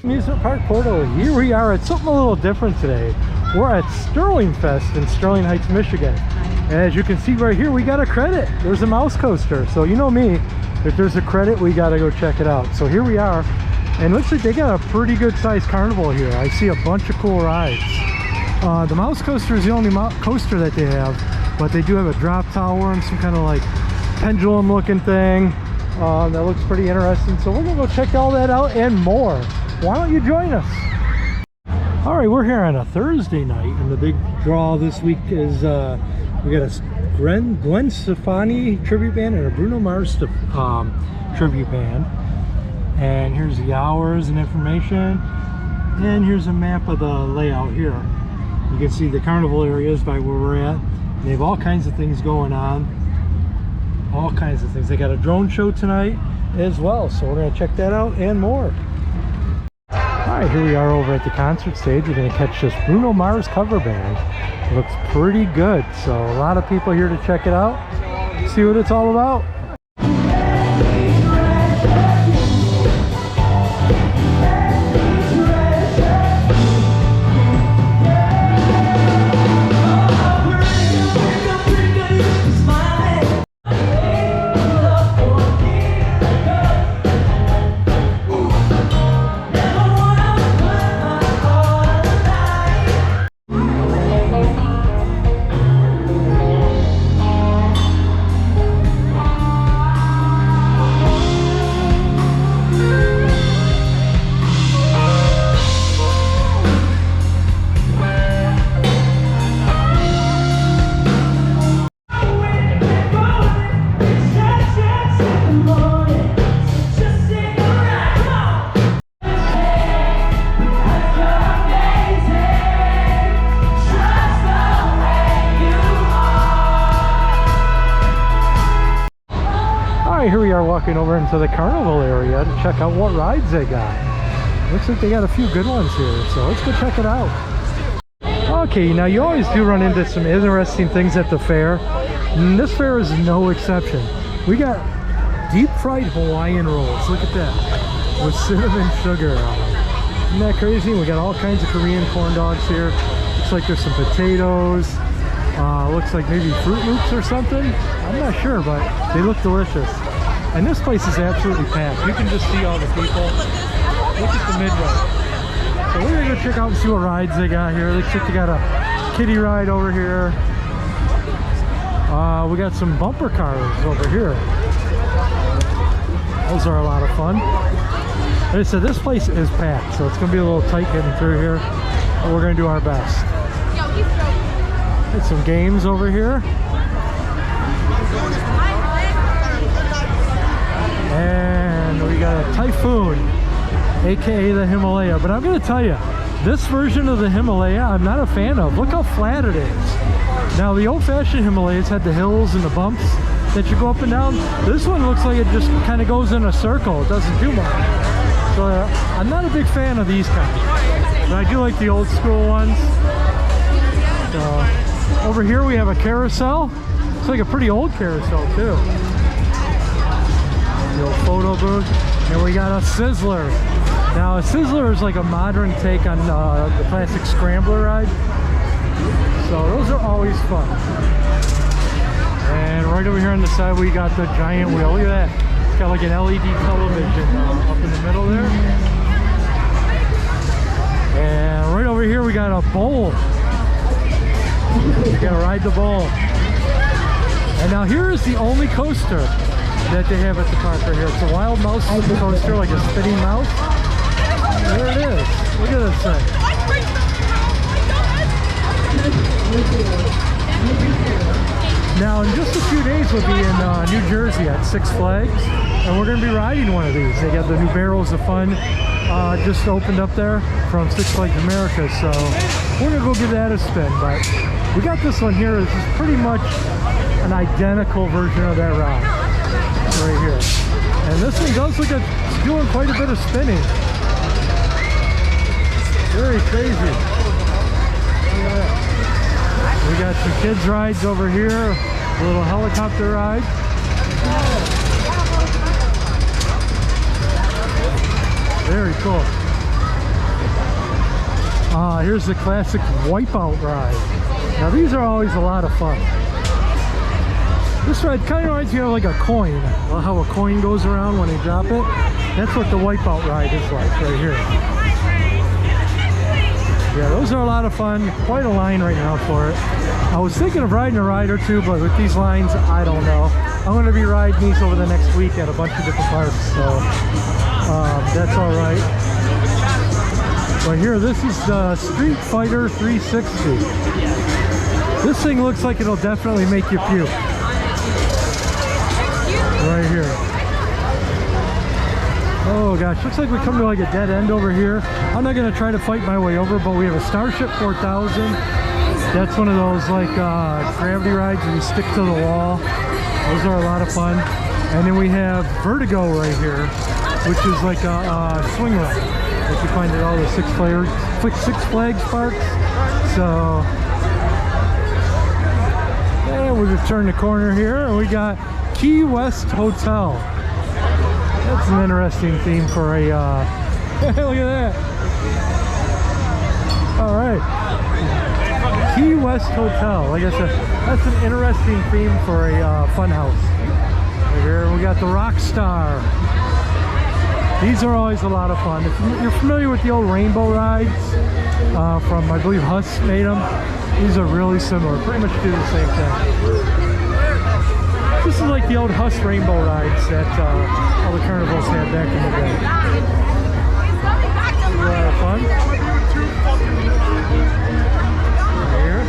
Amusement Park Portal. Here we are at something a little different today. We're at Sterling Fest in Sterling Heights, Michigan. And as you can see right here, we got a credit. There's a mouse coaster. So you know me, if there's a credit, we gotta go check it out. So here we are. And looks like they got a pretty good sized carnival here. I see a bunch of cool rides. The mouse coaster is the only coaster that they have, but they do have a drop tower and some kind of like pendulum looking thing. That looks pretty interesting. So we're gonna go check all that out and more. Why don't you join us? All right, we're here on a Thursday night, and the big draw this week is we got a Gwen Stefani tribute band and a Bruno Mars tribute band. And here's the hours and information, and here's a map of the layout here. You can see the carnival areas by where we're at. They have all kinds of things going on, all kinds of things. They got a drone show tonight as well, so we're going to check that out and more. All right, here we are over at the concert stage. We're going to catch this Bruno Mars cover band. It looks pretty good, so a lot of people here to check it out, see what it's all about. Here we are walking over into the carnival area to check out what rides they got. Looks like they got a few good ones here, so let's go check it out. Okay, now you always do run into some interesting things at the fair, and this fair is no exception. We got deep fried Hawaiian rolls, look at that, with cinnamon sugar on them. Isn't that crazy? We got all kinds of Korean corn dogs here. Looks like there's some potatoes. Looks like maybe Fruit Loops or something. I'm not sure, but they look delicious. And this place is absolutely packed. You can just see all the people. Look at the Midway. So we're gonna go check out and see what rides they got here. Looks like they got a kiddie ride over here. We got some bumper cars over here. Those are a lot of fun. Like I said, this place is packed, so it's gonna be a little tight getting through here, but we're gonna do our best. Got some games over here. And we got a Typhoon, aka the Himalaya. But I'm gonna tell you, this version of the Himalaya I'm not a fan of. Look how flat it is. Now the old-fashioned Himalayas had the hills and the bumps that you go up and down. This one looks like it just kind of goes in a circle. It doesn't do much. So I'm not a big fan of these kinds, but I do like the old school ones. So over here we have a carousel. It's like a pretty old carousel too. The old photo booth. And we got a Sizzler. Now a Sizzler is like a modern take on the classic Scrambler ride. So those are always fun. And right over here on the side we got the giant wheel. Look at that. It's got like an LED television up in the middle there. And right over here we got a bowl. You're gonna ride the bowl. And now here is the only coaster that they have at the park right here. It's a wild mouse coaster, like a spinning mouse. There it is. Look at this thing. Now in just a few days we'll be in New Jersey at Six Flags, and we're going to be riding one of these. They got the new Barrels of Fun just opened up there from Six Flags America, so we're going to go give that a spin. But we got this one here. This is pretty much an identical version of that ride right here. And this one does look like it's doing quite a bit of spinning. Very crazy. Look at that. We got some kids rides over here, a little helicopter ride. Very cool. Here's the classic Wipeout ride. Now these are always a lot of fun. This ride kind of reminds me of like a coin. Well, how a coin goes around when you drop it. That's what the Wipeout ride is like right here. Yeah, those are a lot of fun. Quite a line right now for it. I was thinking of riding a ride or two, but with these lines, I don't know. I'm going to be riding these over the next week at a bunch of different parks, so that's all right. But here, this is the Street Fighter 360. This thing looks like it'll definitely make you puke. Right here. Oh gosh, looks like we come to like a dead end over here. I'm not going to try to fight my way over, but we have a Starship 4000. That's one of those like gravity rides where you stick to the wall. Those are a lot of fun. And then we have Vertigo right here, which is like a swing ride that you find at all the Six Flags parks. So, and we just turn the corner here and we got Key West Hotel. That's an interesting theme for a, look at that. All right. Key West Hotel. Like I said, that's an interesting theme for a fun house. Right here we got the Rockstar. These are always a lot of fun. If you're familiar with the old rainbow rides from, I believe Huss made them, these are really similar. Pretty much do the same thing. This is like the old Huss rainbow rides that all the carnivals had back in the day. A lot of fun. Here.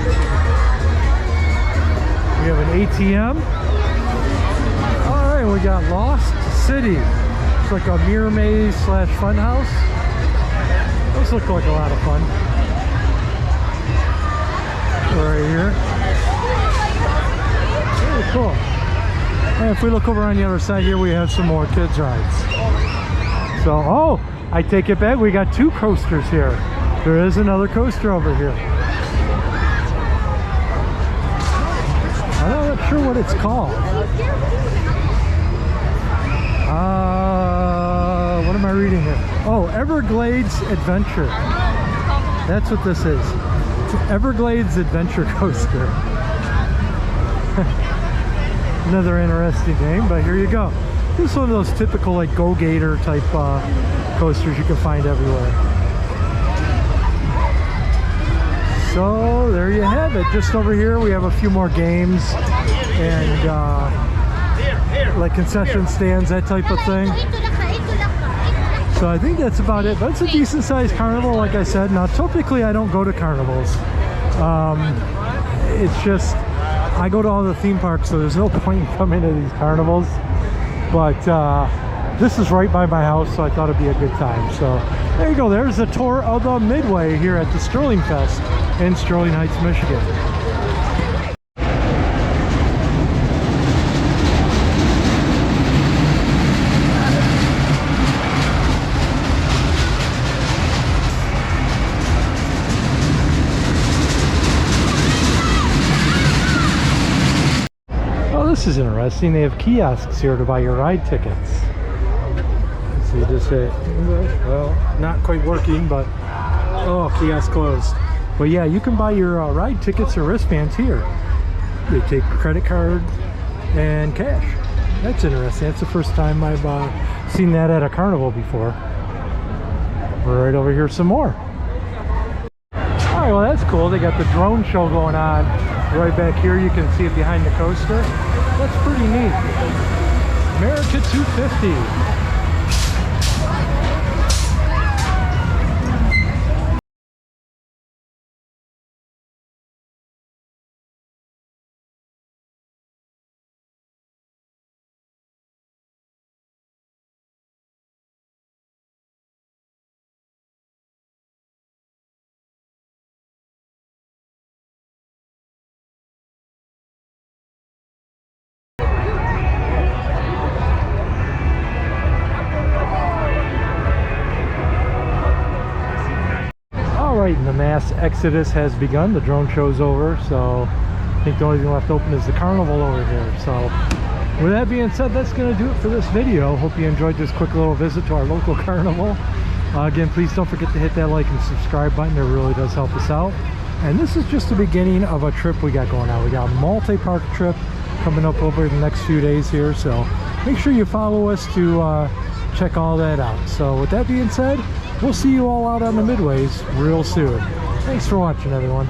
We have an ATM. Alright, we got Lost City. It's like a mirror maze / fun house. Those look like a lot of fun. Right here. Very cool. And if we look over on the other side here, we have some more kids rides. So, oh, I take it back. We got two coasters here. There is another coaster over here. I'm not sure what it's called. What am I reading here? Oh, Everglades Adventure. That's what this is. It's an Everglades Adventure coaster. Another interesting name, but here you go. This is one of those typical like Go Gator type coasters you can find everywhere. So there you have it. Just over here we have a few more games and like concession stands, that type of thing. So I think that's about it, but it's a decent sized carnival, like I said. Now typically I don't go to carnivals. It's just I go to all the theme parks, so there's no point in coming to these carnivals. But this is right by my house, so I thought it'd be a good time. So there you go. There's a tour of the Midway here at the Sterling Fest in Sterling Heights, Michigan. This is interesting. They have kiosks here to buy your ride tickets. So you just say, well, not quite working, but oh, kiosk closed. But yeah, you can buy your ride tickets or wristbands here. They take credit card and cash. That's interesting. That's the first time I've seen that at a carnival before. We're right over here some more. All right, well that's cool. They got the drone show going on right back here. You can see it behind the coaster. That's pretty neat. America 250. Alright, and the mass exodus has begun. The drone show's over, so I think the only thing left open is the carnival over here. So with that being said, that's going to do it for this video. Hope you enjoyed this quick little visit to our local carnival. Again, please don't forget to hit that like and subscribe button. It really does help us out. And this is just the beginning of a trip we got going on. We got a multi-park trip coming up over the next few days here, so make sure you follow us to check all that out. So with that being said, we'll see you all out on the Midways real soon. Thanks for watching, everyone.